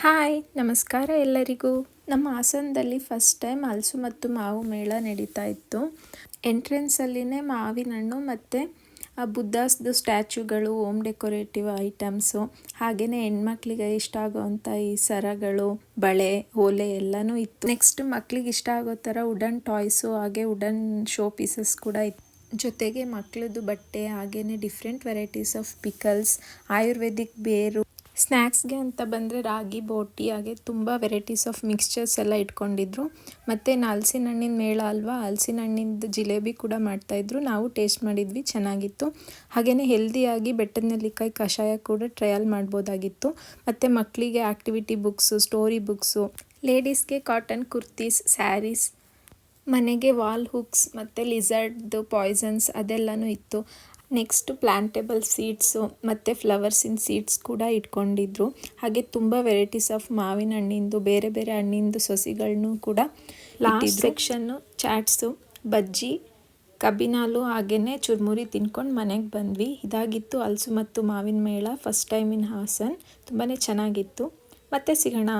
Hi ನಮಸ್ಕಾರ ಎಲ್ಲರಿಗೂ. ನಮ್ಮ ಹಾಸನದಲ್ಲಿ ಫಸ್ಟ್ ಟೈಮ್ ಹಲಸು ಮತ್ತು ಮಾವು ಮೇಳ ನಡೀತಾ ಇತ್ತು. ಎಂಟ್ರೆನ್ಸಲ್ಲಿನೇ ಮಾವಿನ ಹಣ್ಣು ಮತ್ತು ಬುದ್ಧಾಸ್ದು ಸ್ಟ್ಯಾಚ್ಯೂಗಳು, ಹೋಮ್ ಡೆಕೋರೇಟಿವ್ ಐಟಮ್ಸು, ಹಾಗೆಯೇ ಹೆಣ್ಮಕ್ಳಿಗೆ ಇಷ್ಟ ಆಗೋವಂಥ ಈ ಸರಗಳು, ಬಳೆ, ಓಲೆ ಎಲ್ಲನೂ ಇತ್ತು. ನೆಕ್ಸ್ಟ್ ಮಕ್ಳಿಗೆ ಇಷ್ಟ ಆಗೋ ಥರ ವುಡನ್ ಟಾಯ್ಸು ಹಾಗೆ ವುಡನ್ ಶೋ ಪೀಸಸ್ ಕೂಡ ಇತ್ತು. ಜೊತೆಗೆ ಮಕ್ಕಳದ್ದು ಬಟ್ಟೆ, ಹಾಗೆಯೇ different varieties of pickles, Ayurvedic ಬೇರು, ಸ್ನ್ಯಾಕ್ಸ್ಗೆ ಅಂತ ಬಂದರೆ ರಾಗಿ ಬೋಟಿ, ಹಾಗೆ ತುಂಬ ವೆರೈಟೀಸ್ ಆಫ್ ಮಿಕ್ಸ್ಚರ್ಸ್ ಎಲ್ಲ ಇಟ್ಕೊಂಡಿದ್ರು. ಮತ್ತು ಹಲಸಿನ ಹಣ್ಣಿನ ಮೇಳ ಅಲ್ವಾ, ಹಲಸಿನ ಹಣ್ಣಿಂದು ಜಿಲೇಬಿ ಕೂಡ ಮಾಡ್ತಾಯಿದ್ರು. ನಾವು ಟೇಸ್ಟ್ ಮಾಡಿದ್ವಿ, ಚೆನ್ನಾಗಿತ್ತು. ಹಾಗೆಯೇ ಹೆಲ್ದಿಯಾಗಿ ಬೆಟ್ಟದ ನೆಲ್ಲಿಕಾಯಿ ಕಷಾಯ ಕೂಡ ಟ್ರಯಲ್ ಮಾಡ್ಬೋದಾಗಿತ್ತು. ಮತ್ತು ಮಕ್ಕಳಿಗೆ ಆ್ಯಕ್ಟಿವಿಟಿ ಬುಕ್ಸು, ಸ್ಟೋರಿ ಬುಕ್ಸು, ಲೇಡೀಸ್ಗೆ ಕಾಟನ್ ಕುರ್ತೀಸ್, ಸ್ಯಾರೀಸ್, ಮನೆಗೆ ವಾಲ್ ಹುಕ್ಸ್ ಮತ್ತು ಲಿಝರ್ಡ್ದು ಪಾಯ್ಸನ್ಸ್ ಅದೆಲ್ಲನೂ ಇತ್ತು. ನೆಕ್ಸ್ಟ್ ಪ್ಲಾಂಟೇಬಲ್ ಸೀಡ್ಸು ಮತ್ತು ಫ್ಲವರ್ಸಿನ ಸೀಡ್ಸ್ ಕೂಡ ಇಟ್ಕೊಂಡಿದ್ರು. ಹಾಗೆ ತುಂಬ ವೆರೈಟೀಸ್ ಆಫ್ ಮಾವಿನ ಹಣ್ಣಿಂದು, ಬೇರೆ ಬೇರೆ ಹಣ್ಣಿಂದು ಸಸಿಗಳನ್ನೂ ಕೂಡ. ಲಾಸ್ಟ್ ಸೆಕ್ಷನ್ನು ಚಾಟ್ಸು, ಬಜ್ಜಿ, ಕಬ್ಬಿನಾಲು ಹಾಗೆಯೇ ಚುರ್ಮುರಿ ತಿನ್ಕೊಂಡು ಮನೆಗೆ ಬಂದ್ವಿ. ಇದಾಗಿತ್ತು ಹಲಸು ಮತ್ತು ಮಾವಿನ ಮೇಳ ಫಸ್ಟ್ ಟೈಮ್ ಇನ್ ಹಾಸನ್. ತುಂಬಾ ಚೆನ್ನಾಗಿತ್ತು. ಮತ್ತೆ ಸಿಗೋಣ.